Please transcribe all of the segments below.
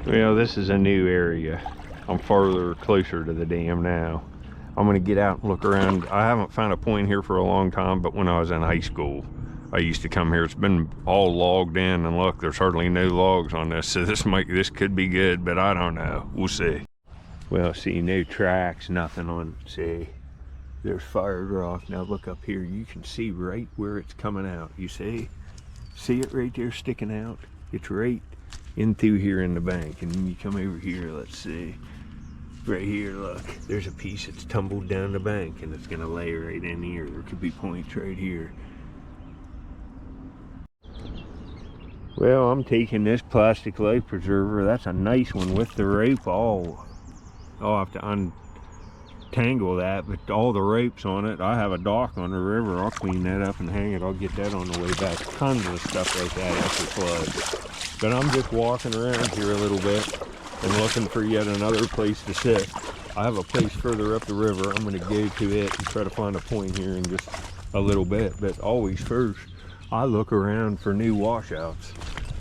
Well, this is a new area. I'm farther closer to the dam now. I'm gonna get out and look around. I haven't found a point here for a long time, but when I was in high school, I used to come here. It's been all logged in, and look, there's hardly no logs on this, so this could be good, but I don't know. We'll see. Well, see, no tracks, nothing on, see, there's fired rock. Now look up here, you can see right where it's coming out. You see it right there sticking out? It's right in through here in the bank, and then you come over here, let's see. Right here, look, there's a piece that's tumbled down the bank, and it's gonna lay right in here. There could be points right here. Well, I'm taking this plastic life preserver. That's a nice one with the rope. I'll have to untangle that, but all the ropes on it. I have a dock on the river. I'll clean that up and hang it. I'll get that on the way back. Tons of stuff like that after flood. But I'm just walking around here a little bit and looking for yet another place to sit. I have a place further up the river. I'm going to go to it and try to find a point here in just a little bit. But always first, I look around for new washouts.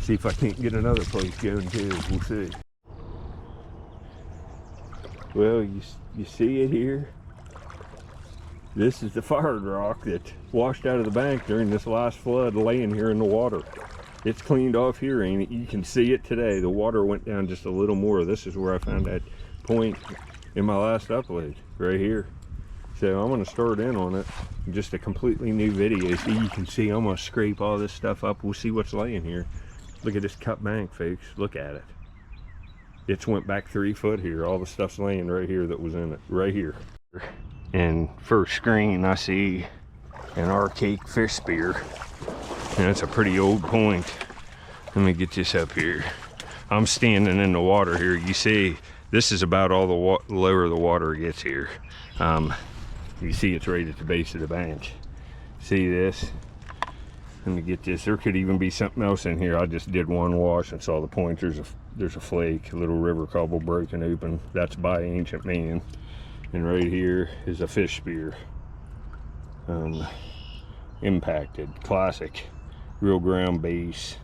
See if I can't get another place going too. We'll see. Well, you see it here? This is the fired rock that washed out of the bank during this last flood, laying here in the water. It's cleaned off here, ain't it? You can see it today. The water went down just a little more. This is where I found that point in my last upload, right here. So I'm gonna start in on it. Just a completely new video. So you can see I'm gonna scrape all this stuff up. We'll see what's laying here. Look at this cut bank, folks. Look at it. It's went back 3 foot here. All the stuff's laying right here that was in it, right here. And first screen, I see an archaic fish spear. And it's a pretty old point. Let me get this up here. I'm standing in the water here. You see, this is about all the lower the water gets here. You see it's right at the base of the bank. See this? Let me get this. There could even be something else in here. I just did one wash and saw the point. There's a flake, a little river cobble broken open. That's by ancient man. And right here is a fish spear. Impacted, classic, real ground base.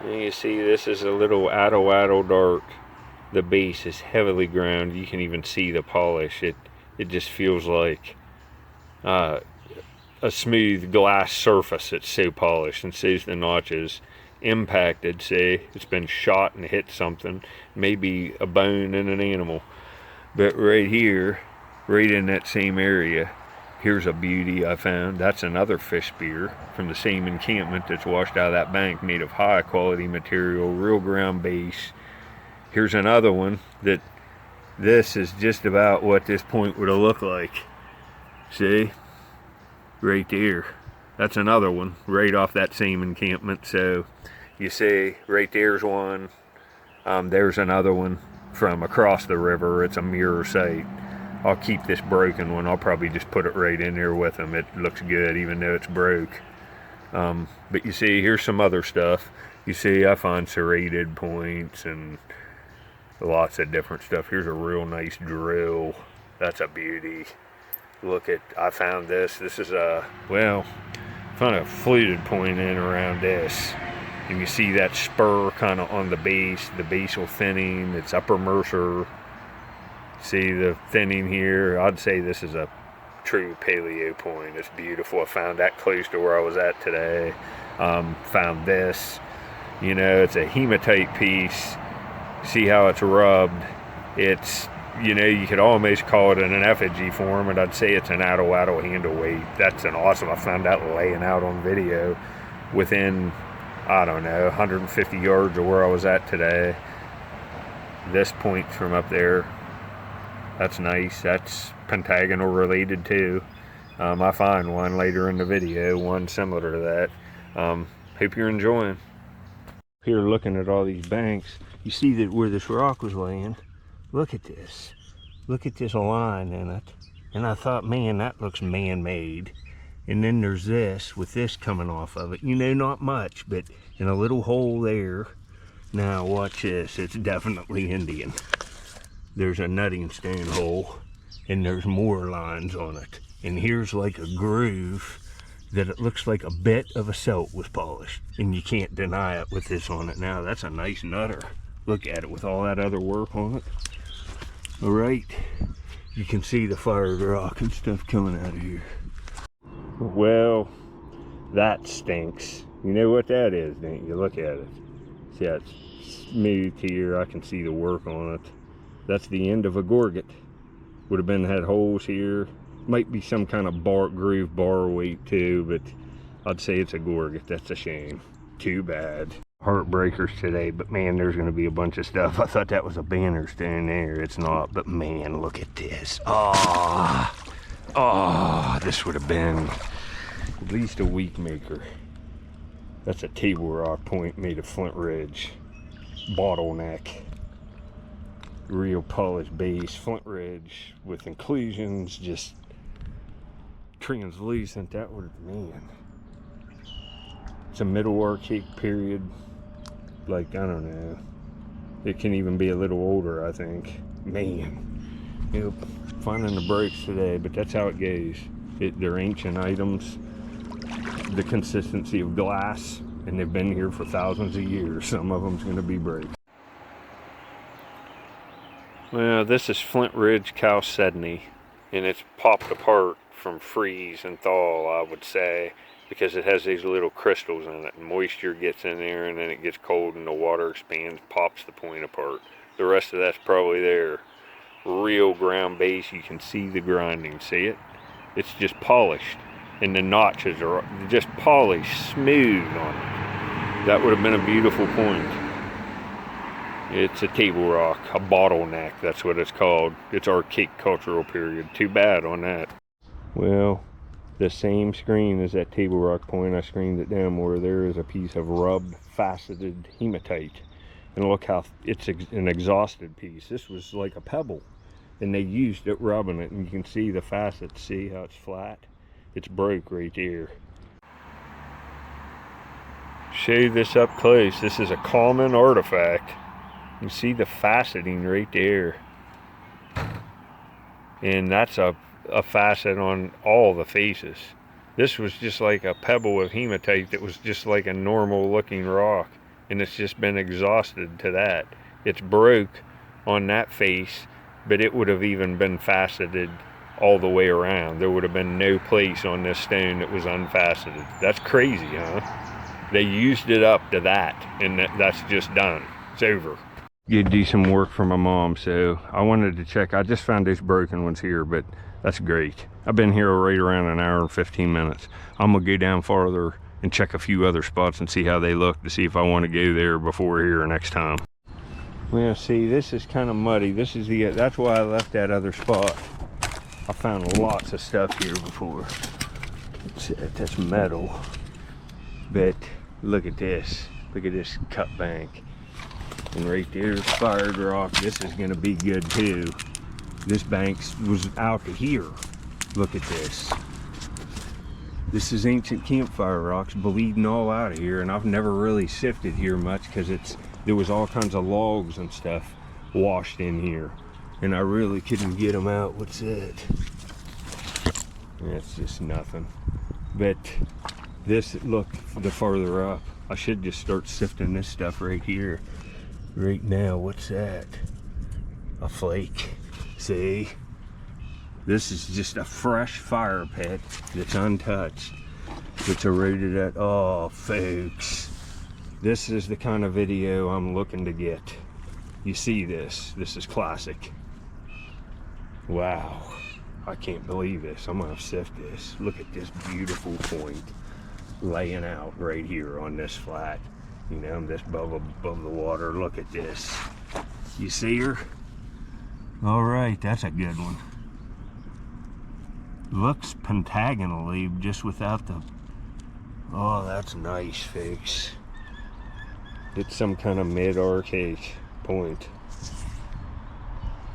And you see this is a little atto dark. The base is heavily ground. You can even see the polish. It just feels like a smooth glass surface. It's so polished, and sees the notches. Impacted, say it's been shot and hit something, maybe a bone in an animal. But right here, right in that same area, here's a beauty I found. That's another fish spear from the same encampment that's washed out of that bank, made of high quality material, real ground base. Here's another one that this is just about what this point would have looked like. See? Right there. That's another one right off that same encampment. So you see right there's one. There's another one from across the river. It's a mirror site. I'll keep this broken one. I'll probably just put it right in there with them. It looks good even though it's broke. But you see, here's some other stuff. You see, I find serrated points and lots of different stuff. Here's a real nice drill. That's a beauty. Look at, I found this. This is found a fluted point in around this. And you see that spur kind of on the base, the basal thinning. It's upper Mercer. See the thinning here? I'd say this is a true paleo point. It's beautiful. I found that close to where I was at today. Found this. You know, it's a hematite piece. See how it's rubbed? It's, you know, you could almost call it an effigy form, and I'd say it's an atto handle weight. That's an awesome. I found that laying out on video within, I don't know, 150 yards of where I was at today. This point from up there, that's nice. That's Pentagonal related too. I find one later in the video, one similar to that. Hope you're enjoying. Here looking at all these banks, you see that where this rock was laying, look at this. Look at this line in it. And I thought, man, that looks man-made. And then there's this, with this coming off of it. You know, not much, but in a little hole there. Now watch this, it's definitely Indian. There's a nutting stone hole, and there's more lines on it. And here's like a groove that it looks like a bit of a silt was polished, and you can't deny it with this on it. Now that's a nice nutter. Look at it with all that other work on it. All right, you can see the fired rock and stuff coming out of here. Well, that stinks. You know what that is, don't you? Look at it. See how it's smooth here? I can see the work on it. That's the end of a Gorget. Would have been had holes here. Might be some kind of groove bar weight too, but I'd say it's a Gorget. That's a shame. Too bad. Heartbreakers today, but man, there's going to be a bunch of stuff. I thought that was a banner stone there. It's not, but man, look at this. This would have been at least a week maker. That's a table rock point made of Flint ridge. Bottleneck. Real polished base. Flint ridge with inclusions, just translucent. That would have, man. It's a middle archaic period. Like, I don't know. It can even be a little older, I think. Man. Yep. Finding the breaks today, but that's how it goes. They're ancient items. The consistency of glass, and they've been here for thousands of years. Some of them's going to be breaks. Well, this is Flint Ridge chalcedony, and it's popped apart from freeze and thaw, I would say, because it has these little crystals in it, and moisture gets in there, and then it gets cold, and the water expands, pops the point apart. The rest of that's probably there. Real ground base. You can see the grinding. See it? It's just polished. And the notches are just polished, smooth on it. That would have been a beautiful point. It's a table rock, a bottleneck, that's what it's called. It's archaic cultural period. Too bad on that. Well, the same screen as that table rock point, I screened it down more. There is a piece of rubbed, faceted hematite. And look how it's an exhausted piece. This was like a pebble. And they used it rubbing it, and you can see the facets. See how it's flat? It's broke right there. Show you this up close. This is a common artifact. You see the faceting right there. And that's a facet on all the faces. This was just like a pebble of hematite that was just like a normal looking rock. And it's just been exhausted to that. It's broke on that face, but it would have even been faceted all the way around. There would have been no place on this stone that was unfaceted. That's crazy, huh? They used it up to that, and that's just done. It's over. You do some work for my mom, so I wanted to check. I just found these broken ones here, but that's great. I've been here right around an hour and 15 minutes. I'm gonna go down farther and check a few other spots and see how they look to see if I want to go there before here next time. Well, see, this is kind of muddy. This is that's why I left that other spot. I found lots of stuff here before. That's metal. But look at this. Look at this cut bank. And right there's fired rock. This is gonna be good too. This bank was out to here. Look at this. This is ancient campfire rocks bleeding all out of here, and I've never really sifted here much because there was all kinds of logs and stuff washed in here, and I really couldn't get them out. What's that? That's just nothing. But this, look, the farther up, I should just start sifting this stuff right here, right now. What's that? A flake. See? This is just a fresh fire pit that's untouched, that's eroded at. Oh, folks, this is the kind of video I'm looking to get. You see this? This is classic. Wow, I can't believe this. I'm gonna sift this. Look at this beautiful point laying out right here on this flat. You know, I'm just above the water. Look at this. You see her? All right, that's a good one. Looks pentagonally, just without the. Oh, that's nice, folks. It's some kind of mid-archaic point.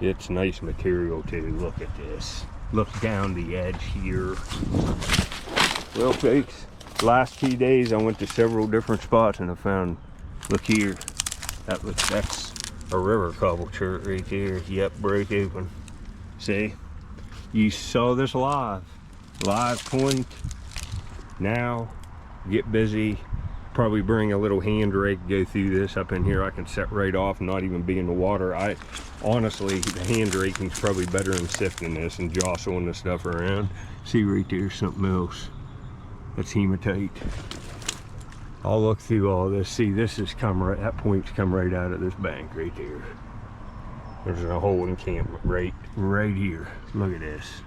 It's nice material too. Look at this. Look down the edge here. Well, folks, last 2 days I went to several different spots and I found. Look here. That's a river cobble chert right there. Yep, break open. See? You saw this live point. Now, get busy. Probably bring a little hand rake, go through this up in here. I can set right off, not even be in the water. Honestly, the hand raking's probably better than sifting this and jostling the stuff around. See right there, something else. That's hematite. I'll look through all this. See, this has come right, that point's come right out of this bank right there. There's a whole encampment right here. Look at this.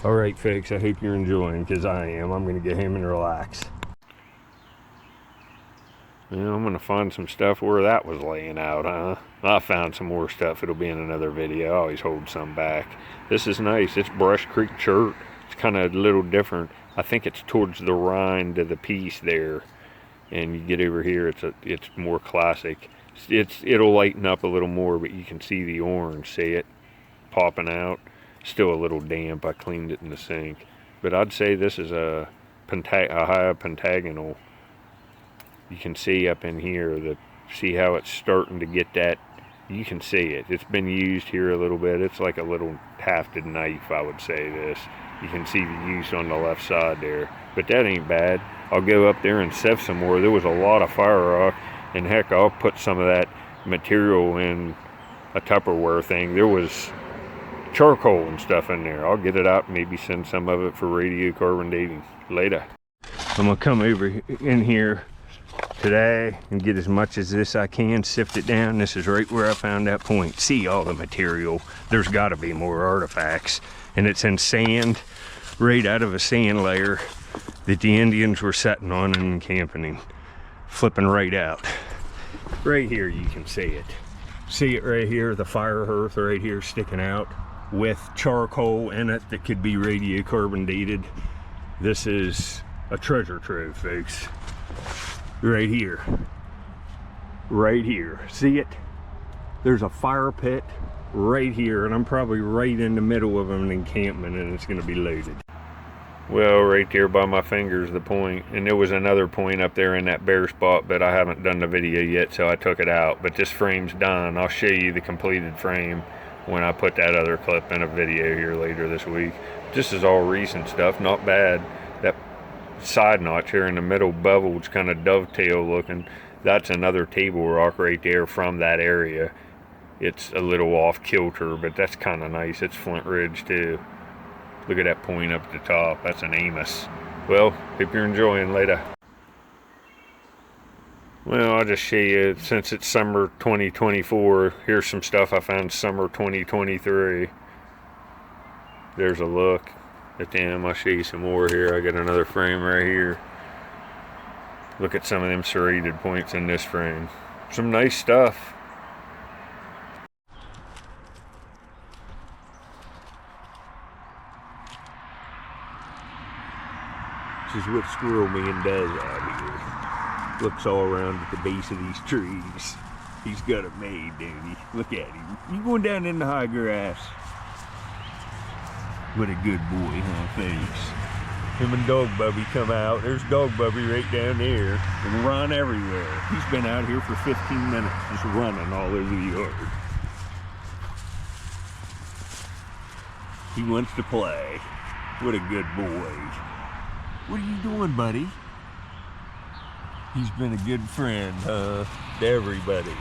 All right, folks, I hope you're enjoying, because I am. I'm gonna get home and relax. Yeah, I'm gonna find some stuff where that was laying out, huh? I found some more stuff. It'll be in another video. I always hold some back. This is nice. It's Brush Creek chert. It's kind of a little different. I think it's towards the rind of the piece there. And you get over here, it's more classic. It'll lighten up a little more, but you can see the orange. See it popping out. Still a little damp. I cleaned it in the sink. But I'd say this is a high pentagonal. You can see up in here, see how it's starting to get that. You can see it. It's been used here a little bit. It's like a little hafted knife, I would say this. You can see the use on the left side there. But that ain't bad. I'll go up there and sift some more. There was a lot of fire rock. And heck, I'll put some of that material in a Tupperware thing. There was charcoal and stuff in there. I'll get it out and maybe send some of it for radiocarbon dating later. I'm gonna come over in here today and get as much as this I can, sift it down. This is right where I found that point. See all the material. There's got to be more artifacts, and it's in sand, right out of a sand layer that the Indians were sitting on and encamping, flipping right out. Right here you can see it right here, the fire hearth right here sticking out with charcoal in it that could be radiocarbon dated. This is a treasure trove, folks. Right here, see it? There's a fire pit right here, and I'm probably right in the middle of an encampment, and it's gonna be loaded. Well, right there by my fingers, the point. And there was another point up there in that bare spot, but I haven't done the video yet, so I took it out. But this frame's done. I'll show you the completed frame when I put that other clip in a video here later this week. This is all recent stuff, not bad. That side notch here in the middle bevel's kind of dovetail looking. That's another table rock right there from that area. It's a little off kilter, but that's kind of nice. It's Flint Ridge too. Look at that point up at the top. That's an Amos. Well, hope you're enjoying later. Well, I'll just show you, since it's summer 2024, here's some stuff I found summer 2023. There's a look at them. I'll show you some more here. I got another frame right here. Look at some of them serrated points in this frame. Some nice stuff. This is what Squirrel Man does out here. Looks all around at the base of these trees. He's got it made, don't he? Look at him. He's going down in the high grass. What a good boy, huh, thanks. Him and Dog Bubby come out. There's Dog Bubby right down there and run everywhere. He's been out here for 15 minutes just running all over the yard. He wants to play. What a good boy. What are you doing, buddy? He's been a good friend, to everybody.